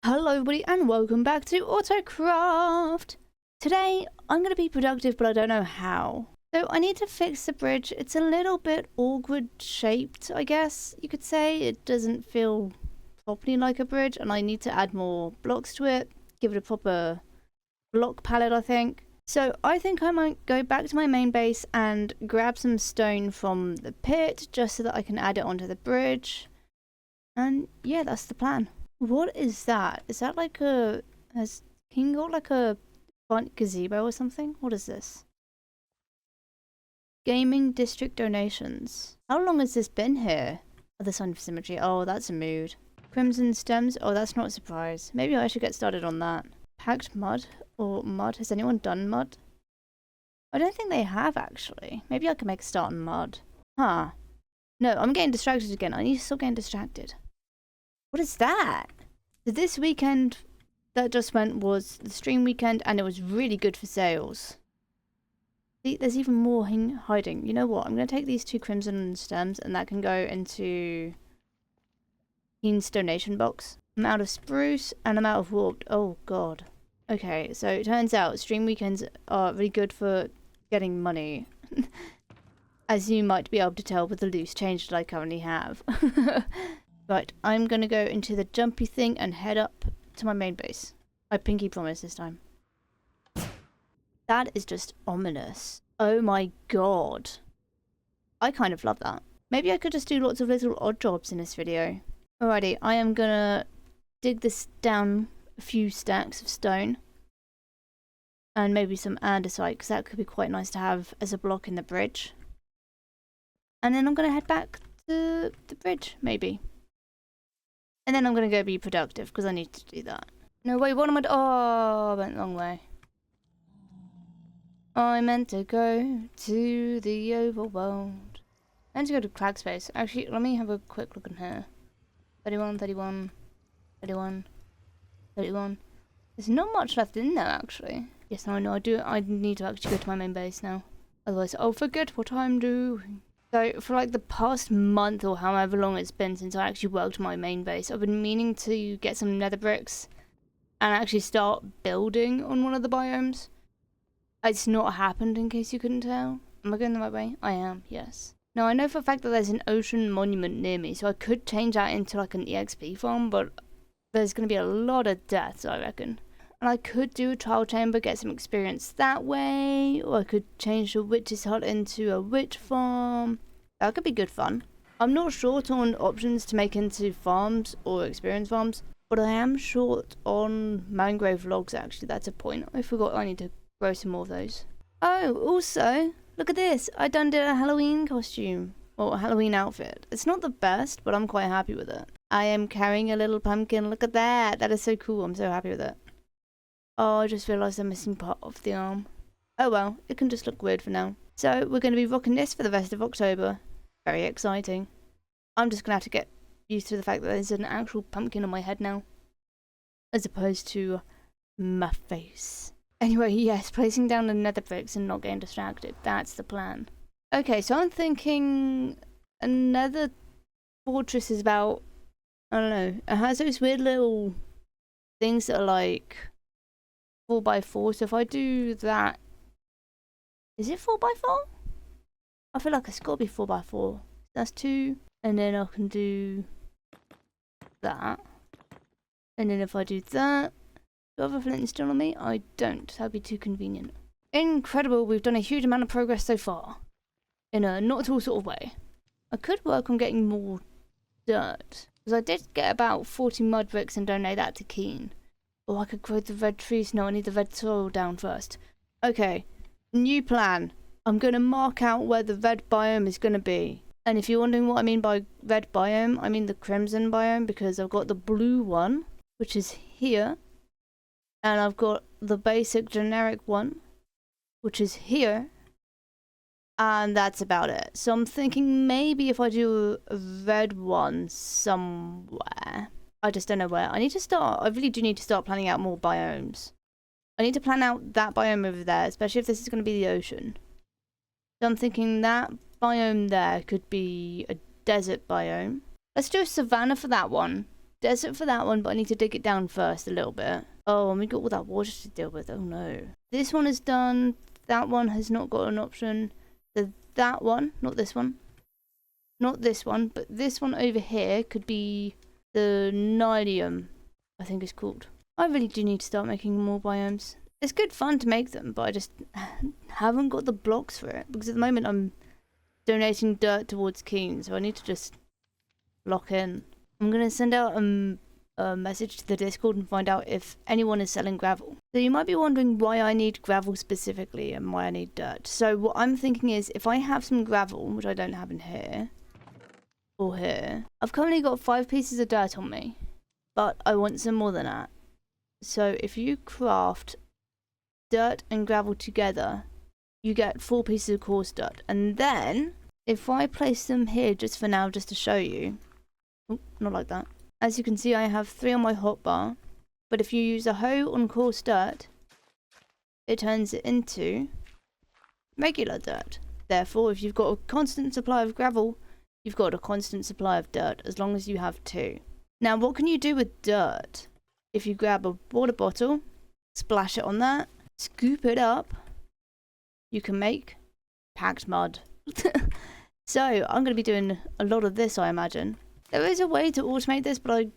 Hello everybody and welcome back to Autocraft! Today I'm going to be productive but I don't know how. So I need to fix the bridge. It's a little bit awkward shaped, I guess you could say. It doesn't feel properly like a bridge and I need to add more blocks to it. Give it a proper block palette, I think. So I think I might go back to my main base and grab some stone from the pit just so that I can add it onto the bridge. And yeah, that's the plan. What is that? Is that like a... Has King got like a fun gazebo or something? What is this? Gaming district donations. How long has this been here? Oh, the sign of symmetry. Oh, that's a mood. Crimson stems. Oh, that's not a surprise. Maybe I should get started on that. Packed mud or mud. Has anyone done mud? I don't think they have actually. Maybe I can make a start on mud. Huh. No, I'm getting distracted again. I need to stop getting distracted. What is that? So this weekend that just went was the stream weekend and it was really good for sales. See, there's even more hiding. You know what? I'm going to take these two crimson stems and that can go into Keen's donation box. I'm out of spruce and I'm out of warped. Oh god. Okay, so it turns out stream weekends are really good for getting money. As you might be able to tell with the loose change that I currently have. Right, I'm gonna go into the jumpy thing and head up to my main base. I pinky promise this time. That is just ominous. Oh my god. I kind of love that. Maybe I could just do lots of little odd jobs in this video. Alrighty, I am gonna dig this down a few stacks of stone. And maybe some andesite, because that could be quite nice to have as a block in the bridge. And then I'm gonna head back to the bridge, maybe. And then I'm going to go be productive because I need to do that. No, wait, what am I... Oh, I went the wrong way. I meant to go to the overworld. I meant to go to Crag Space. Actually, let me have a quick look in here. 31, 31, 31, 31. There's not much left in there, actually. Yes, no, I know. I need to actually go to my main base now. Otherwise, I'll forget what I'm doing. So, for like the past month or however long it's been since I actually worked on my main base, I've been meaning to get some nether bricks and actually start building on one of the biomes. It's not happened, in case you couldn't tell. Am I going the right way? I am, yes. Now, I know for a fact that there's an ocean monument near me, so I could change that into like an EXP farm, but there's going to be a lot of deaths, I reckon. And I could do a trial chamber, get some experience that way, or I could change the witch's hut into a witch farm. That could be good fun. I'm not short on options to make into farms or experience farms, but I am short on mangrove logs actually. That's a point. I forgot I need to grow some more of those. Oh, also, look at this. I done did a Halloween costume, or a Halloween outfit. It's not the best, but I'm quite happy with it. I am carrying a little pumpkin. Look at that. That is so cool. I'm so happy with it. Oh, I just realised I'm missing part of the arm. Oh well, it can just look weird for now. So, we're going to be rocking this for the rest of October. Very exciting. I'm just going to have to get used to the fact that there's an actual pumpkin on my head now. As opposed to my face. Anyway, yes, placing down the nether bricks and not getting distracted. That's the plan. Okay, so I'm thinking another fortress is about... I don't know. It has those weird little things that are like 4x4. So if I do that... Is it 4x4? I feel like it's got to be 4x4. That's 2. And then I can do that. And then if I do that... Do I have a flint and steel on me? I don't. That'd be too convenient. Incredible. We've done a huge amount of progress so far. In a not at all sort of way. I could work on getting more dirt. Because I did get about 40 mud bricks and donate that to Keen. Or I could grow the red trees. No, I need the red soil down first. Okay. New plan. I'm going to mark out where the red biome is going to be. And if you're wondering what I mean by red biome, I mean the crimson biome, because I've got the blue one, which is here. And I've got the basic generic one, which is here. And that's about it. So I'm thinking maybe if I do a red one somewhere. I just don't know where. I need to start, I really do need to start planning out more biomes. I need to plan out that biome over there, especially if this is going to be the ocean. So I'm thinking that biome there could be a desert biome. Let's do a savanna for that one. desert for that one, but I need to dig it down first a little bit. Oh, and we got all that water to deal with. Oh no. This one is done. That one has not got an option. So that one, not this one. Not this one, but this one over here could be the Nidium, I think it's called. I really do need to start making more biomes. It's good fun to make them, but I just haven't got the blocks for it. Because at the moment I'm donating dirt towards Keen, so I need to just lock in. I'm going to send out a message to the Discord and find out if anyone is selling gravel. So you might be wondering why I need gravel specifically and why I need dirt. So what I'm thinking is, if I have some gravel, which I don't have in here, or here, I've currently got 5 pieces of dirt on me, but I want some more than that. So if you craft dirt and gravel together, you get 4 pieces of coarse dirt. And then, if I place them here just for now, just to show you, oh, not like that. As you can see, I have 3 on my hotbar, but if you use a hoe on coarse dirt, it turns it into regular dirt. Therefore, if you've got a constant supply of gravel, you've got a constant supply of dirt, as long as you have 2. Now, what can you do with dirt? If you grab a water bottle, splash it on that, scoop it up, you can make packed mud. So, I'm going to be doing a lot of this, I imagine. There is a way to automate this, but I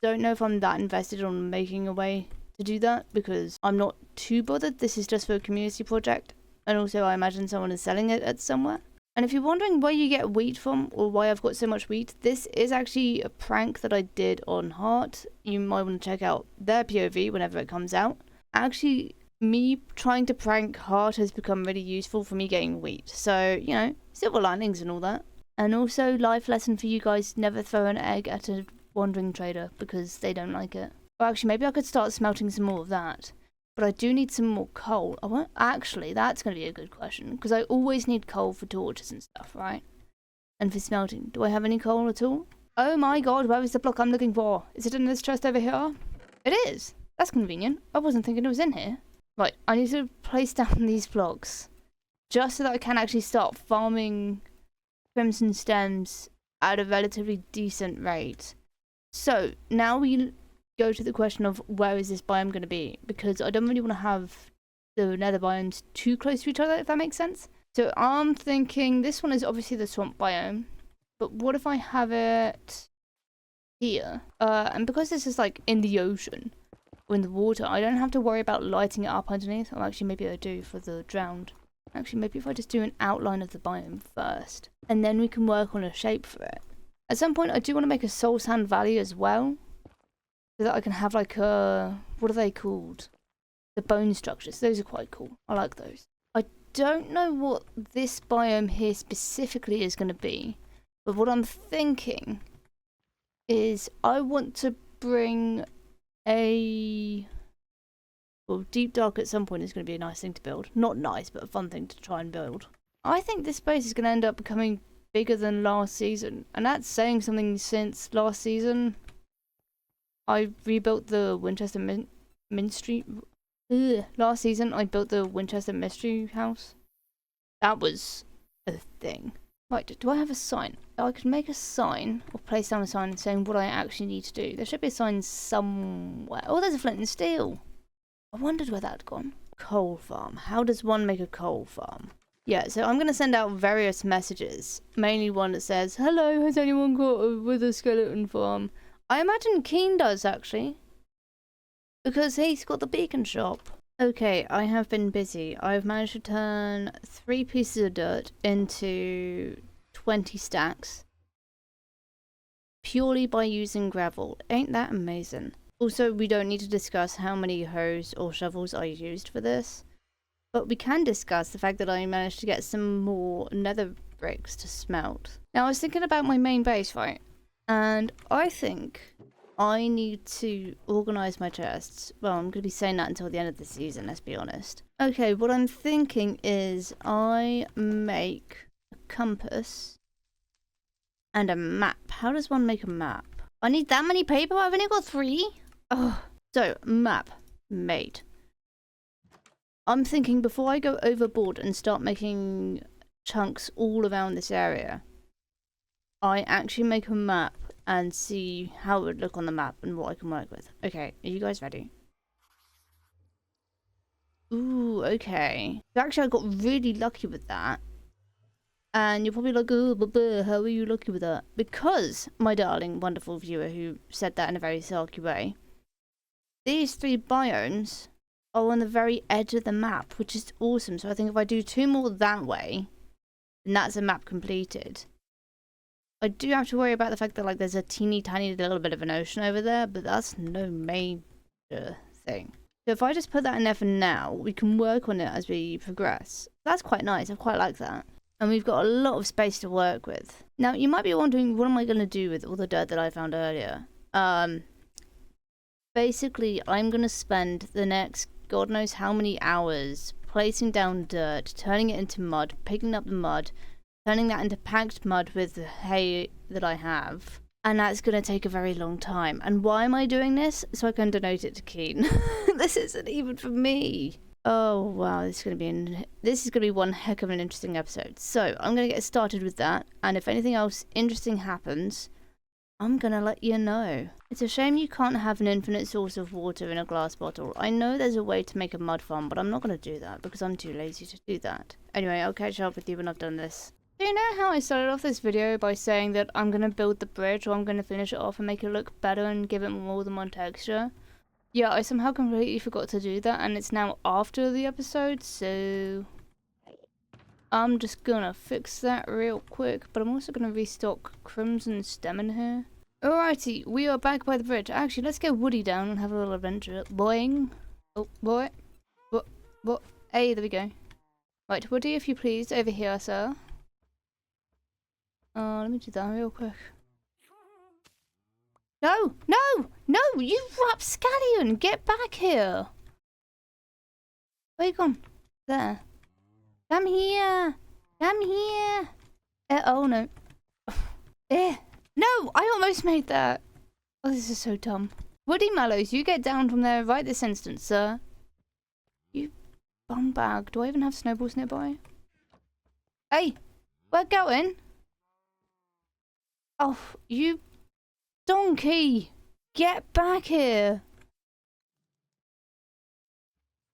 don't know if I'm that invested on making a way to do that, because I'm not too bothered. This is just for a community project, and also I imagine someone is selling it at somewhere. And if you're wondering where you get wheat from, or why I've got so much wheat, this is actually a prank that I did on Heart. You might want to check out their POV whenever it comes out. Actually, me trying to prank Heart has become really useful for me getting wheat. So, you know, silver linings and all that. And also, life lesson for you guys, never throw an egg at a wandering trader, because they don't like it. Or actually, maybe I could start smelting some more of that. But I do need some more coal. I won't, actually, that's going to be a good question, because I always need coal for torches and stuff, right? And for smelting. Do I have any coal at all? Oh my god, where is the block I'm looking for? Is it in this chest over here? It is! That's convenient. I wasn't thinking it was in here. Right, I need to place down these blocks, just so that I can actually start farming crimson stems at a relatively decent rate. So, now we go to the question of where is this biome going to be, because I don't really want to have the nether biomes too close to each other, if that makes sense. So I'm thinking this one is obviously the swamp biome, but what if I have it here? And because this is like in the ocean or in the water, I don't have to worry about lighting it up underneath. Or actually, maybe I do for the drowned. Actually, maybe if I just do an outline of the biome first, and then we can work on a shape for it. At some point, I do want to make a soul sand valley as well, so that I can have like a, what are they called? The bone structures. Those are quite cool. I like those. I don't know what this biome here specifically is going to be, but what I'm thinking is I want to bring a... Well, deep dark at some point is going to be a nice thing to build. Not nice, but a fun thing to try and build. I think this space is going to end up becoming bigger than last season, and that's saying something since last season I rebuilt the Winchester Ministry. Last season I built the Winchester Mystery House. That was a thing. Right, do I have a sign? I could make a sign, or place down a sign saying what I actually need to do. There should be a sign somewhere. Oh, there's a flint and steel. I wondered where that had gone. Coal farm. How does one make a coal farm? Yeah, so I'm going to send out various messages. Mainly one that says, hello, has anyone got a wither skeleton farm? I imagine Keen does, actually. Because he's got the beacon shop. Okay, I have been busy. I've managed to turn 3 pieces of dirt into 20 stacks. Purely by using gravel. Ain't that amazing? Also, we don't need to discuss how many hoes or shovels I used for this. But we can discuss the fact that I managed to get some more nether bricks to smelt. Now, I was thinking about my main base, right? And I think I need to organise my chests. Well, I'm going to be saying that until the end of the season, let's be honest. Okay, what I'm thinking is I make a compass and a map. How does one make a map? I need that many paper? I've only got 3? Oh, so, map made. I'm thinking before I go overboard and start making chunks all around this area, I actually make a map and see how it would look on the map and what I can work with. Okay, are you guys ready? Ooh, okay. So actually I got really lucky with that. And you're probably like, oh, but how are you lucky with that? Because, my darling, wonderful viewer who said that in a very sarky way, these 3 biomes are on the very edge of the map, which is awesome. So I think if I do 2 more that way, then that's a map completed. I do have to worry about the fact that like there's a teeny tiny little bit of an ocean over there, but that's no major thing. So if I just put that in there for now, we can work on it as we progress. That's quite nice. I quite like that. And we've got a lot of space to work with. Now, you might be wondering, what am I going to do with all the dirt that I found earlier? Basically, I'm going to spend the next God knows how many hours placing down dirt, turning it into mud, picking up the mud, turning that into packed mud with the hay that I have. And that's going to take a very long time. And why am I doing this? So I can donate it to Keen. This isn't even for me. Oh wow, this is gonna be one heck of an interesting episode. So I'm gonna get started with that, and if anything else interesting happens, I'm gonna let you know. It's a shame you can't have an infinite source of water in a glass bottle. I know there's a way to make a mud farm, but I'm not gonna do that because I'm too lazy to do that. Anyway, I'll catch up with you when I've done this. Do you know how I started off this video by saying that I'm gonna build the bridge, or I'm gonna finish it off and make it look better and give it more than one texture? Yeah, I somehow completely forgot to do that, and it's now after the episode, so I'm just gonna fix that real quick, but I'm also gonna restock Crimson Stem in here. Alrighty, we are back by the bridge. Actually, let's get Woody down and have a little adventure. Boing. Oh, boy. What? Hey, there we go. Right, Woody, if you please, over here, sir. Let me do that real quick. No, no, no, you rapscallion, get back here. Where you gone? There. Come here. Come here. Oh no. No, I almost made that. Oh, this is so dumb. Woody Mallows, you get down from there right this instant, sir. You bum bag. Do I even have snowballs nearby? Hey, we're going. Oh, you donkey! Get back here!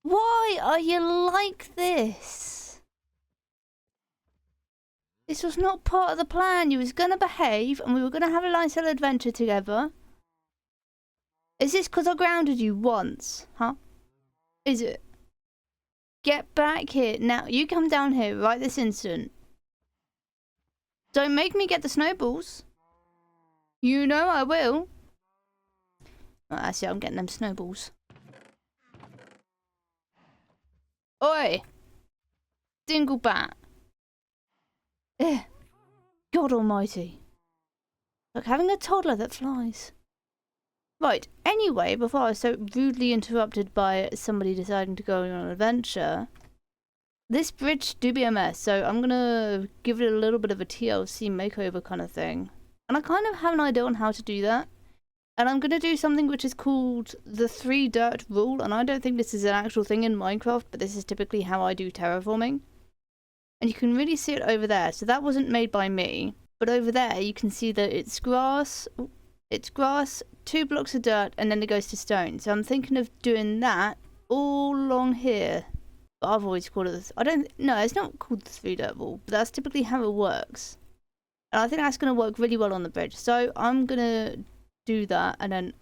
Why are you like this? This was not part of the plan. You was gonna behave and we were gonna have a nice little adventure together. Is this because I grounded you once? Huh? Is it? Get back here. Now, you come down here right this instant. Don't make me get the snowballs. You know I will. Well, actually, I'm getting them snowballs. Oi! Dinglebat. God almighty. Like having a toddler that flies. Right, anyway, before I was so rudely interrupted by somebody deciding to go on an adventure, this bridge do be a mess, so I'm gonna give it a little bit of a TLC makeover kind of thing. And I kind of have an idea on how to do that. And I'm gonna do something which is called the 3 dirt rule, and I don't think this is an actual thing in Minecraft, but this is typically how I do terraforming. And you can really see it over there, so that wasn't made by me. But over there you can see that it's grass, 2 blocks of dirt, and then it goes to stone. So I'm thinking of doing that all along here. But I've always called it this. No, it's not called the 3 dirt rule, but that's typically how it works. And I think that's going to work really well on the bridge. So I'm going to do that and then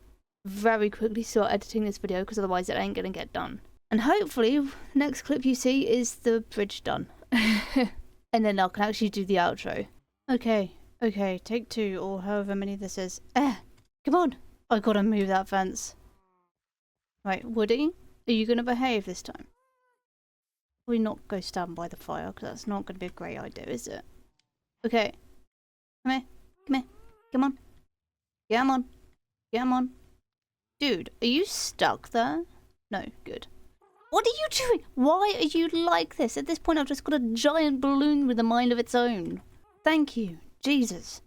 very quickly start editing this video because otherwise it ain't going to get done. And hopefully the next clip you see is the bridge done. And then I can actually do the outro. Okay, take 2 or however many this is. Come on. I gotta move that fence. Right, Woody, are you going to behave this time? Probably not go stand by the fire because that's not going to be a great idea, is it? Okay. Come here. Come on. Come on. Dude, are you stuck there? No, good. What are you doing? Why are you like this? At this point, I've just got a giant balloon with a mind of its own. Thank you. Jesus.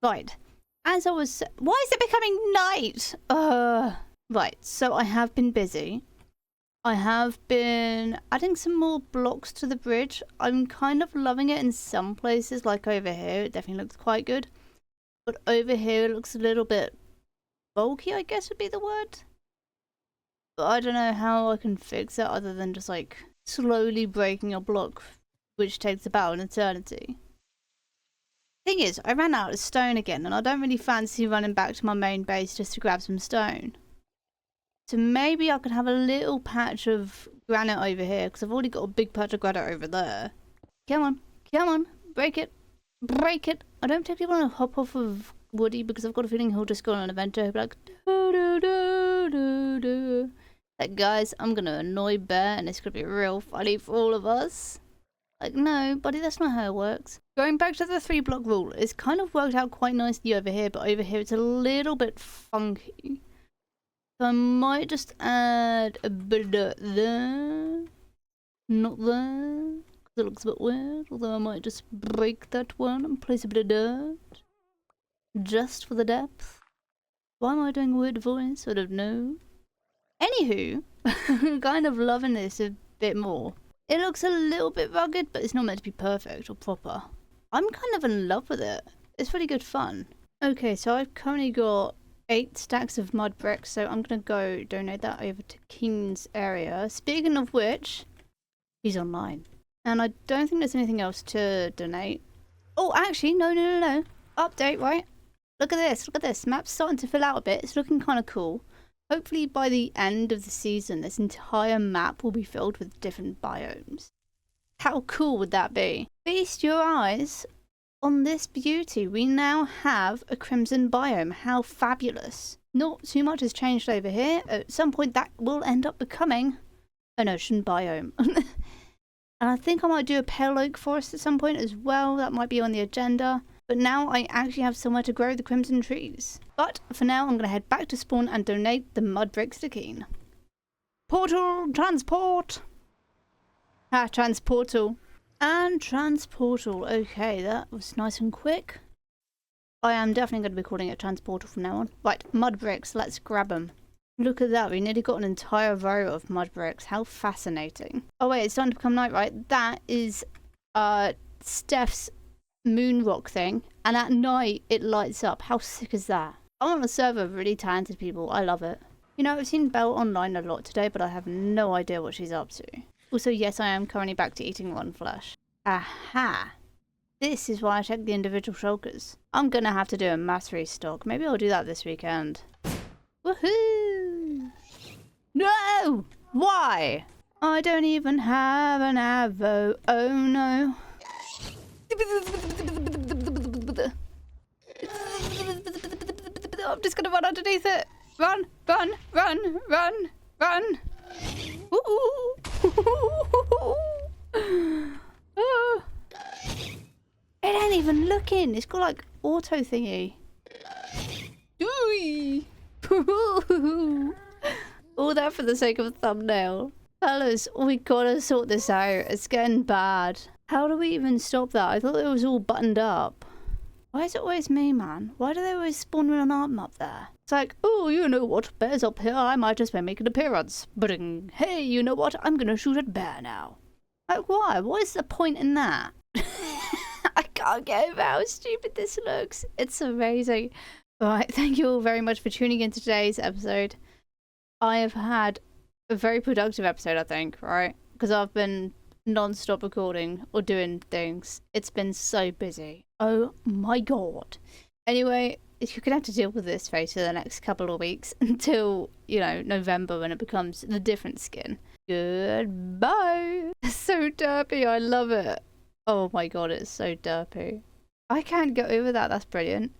Right. As I was... Why is it becoming night? Right, so I have been busy. I have been adding some more blocks to the bridge. I'm kind of loving it in some places, like over here. It definitely looks quite good. But over here it looks a little bit bulky, I guess would be the word. But I don't know how I can fix it other than just like slowly breaking a block, which takes about an eternity. Thing is, I ran out of stone again, and I don't really fancy running back to my main base just to grab some stone. So maybe I could have a little patch of granite over here, because I've already got a big patch of granite over there. Come on, break it, break it. I don't particularly want to hop off of Woody, because I've got a feeling he'll just go on an adventure. He'll be like, do do do do do. Like, guys, I'm gonna annoy Bear, and it's gonna be real funny for all of us. Like, no, buddy, that's not how it works. Going back to the 3-block rule, it's kind of worked out quite nicely over here, but over here it's a little bit funky. So I might just add a bit of there. Not there, because it looks a bit weird. Although I might just break that one and place a bit of dirt. Just for the depth. Why am I doing a weird voice? I don't know. Anywho, I'm kind of loving this a bit more. It looks a little bit rugged, but it's not meant to be perfect or proper. I'm kind of in love with it. It's really good fun. Okay, so I've currently got 8 stacks of mud bricks, so I'm gonna go donate that over to Keen's area. Speaking of which, he's online. And I don't think there's anything else to donate. Oh, actually, no. Update, right? Look at this. Map's starting to fill out a bit. It's looking kind of cool. Hopefully by the end of the season, this entire map will be filled with different biomes. How cool would that be? Feast your eyes on this beauty. We now have a crimson biome. How fabulous. Not too much has changed over here. At some point that will end up becoming an ocean biome. And I think I might do a pale oak forest at some point as well. That might be on the agenda. But now I actually have somewhere to grow the crimson trees. But for now, I'm going to head back to spawn and donate the mud bricks to Keen. Portal! Transport! Ah, transportal. And transportal. Okay, that was nice and quick. I am definitely going to be calling it transportal from now on. Right, mud bricks. Let's grab them. Look at that. We nearly got an entire row of mud bricks. How fascinating. Oh wait, it's starting to become night, right? That is Steph's moon rock thing, and at night it lights up. How sick is that? I'm on a server of really talented people. I love it. You know, I've seen Belle online a lot today, but I have no idea what she's up to. Also, yes, I am currently back to eating rotten flesh. Aha! This is why I check the individual shulkers. I'm gonna have to do a mass restock. Maybe I'll do that this weekend. Woohoo! No! Why? I don't even have an avo. Oh no. I'm just gonna run underneath it. Run. Ooh. It ain't even looking. It's got like auto thingy. All that for the sake of a thumbnail. Fellas, we gotta sort this out. It's getting bad. How do we even stop that? I thought it was all buttoned up. Why is it always me, man? Why do they always spawn with an arm up there? It's like, oh, you know what? Bear's up here. I might just make an appearance. But hey, you know what? I'm gonna shoot at Bear now. Like, why? What is the point in that? I can't get over how stupid this looks. It's amazing. Alright, thank you all very much for tuning in to today's episode. I have had a very productive episode, I think, right? Because I've been non-stop recording or doing things. It's been so busy. Oh my god. Anyway, you're gonna have to deal with this face for the next couple of weeks until, you know, November when it becomes the different skin. Goodbye. So derpy, I love it. Oh my god, it's so derpy. I can't get over that. That's brilliant.